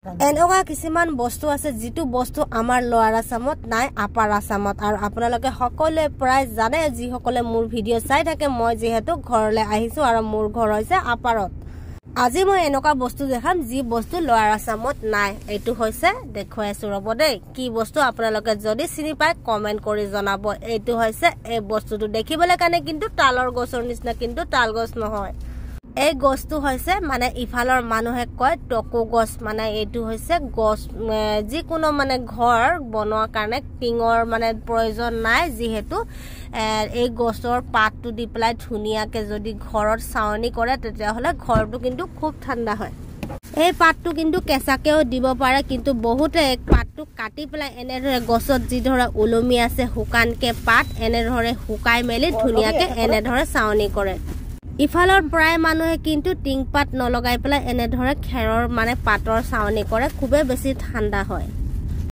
এনেকুৱা কিছুমান বস্তু আছে যিটো বস্তু আমাৰ লোৱাৰ আসামত নাই আপাৰ আসামত আৰু আপোনালোকে সকলোৱে প্ৰায় জানে যিসকলে মোৰ ভিডিঅ' চাই থাকে মই যেহেতু ঘৰলৈ আহিছো আৰু মোৰ ঘৰ হৈছে আপাৰত আজি মই এনেকুৱা বস্তু দেখাম যি বস্তু লোৱাৰ আসামত নাই এইটো হৈছে দেখুৱাই আছো ৰব দেই কি বস্তু আপোনালোকে যদি চিনি পায় কমেন্ট কৰি জনাব এইটো হৈছে এই বস্তুটো দেখিবলৈ কাৰণে কিন্তু তালৰ গছৰ নিচিনা কিন্তু তাল গছ নহয় এই গছটো হৈছে মানে ইফালৰ মানুহে কয় টকো গছ মানে এইটো হৈছে গছ যিকোনো মানে ঘৰ বনোৱাৰ কাৰণে টিঙৰ মানে প্ৰয়োজন নাই যেহেতু এই গছৰ পাতটো দি পেলাই ধুনিয়াকে যদি ঘৰত ছাউনি কৰে তেতিয়া হলে ঘৰটো কিন্তু খুব ঠাণ্ডা হয় এই পাতটো কিন্তু কেঁচাকেও দিব পাৰে কিন্তু বহুতে এক পাতটো কাটি পেলাই এনেদৰে গছত যি ধৰা উলমি আছে শুকানকে পাত এনেদৰে শুকাই মেলি ধুনিয়াকে এনেদৰে ছাউনি কৰে ইফালৰ প্ৰায় মানুহে কিন্তু টিং পাত নলগাই পেলাই এনেদৰে খেৰৰ মানে পাতৰ ছাউনি কৰে খুবেই বেছি ঠাণ্ডা হয়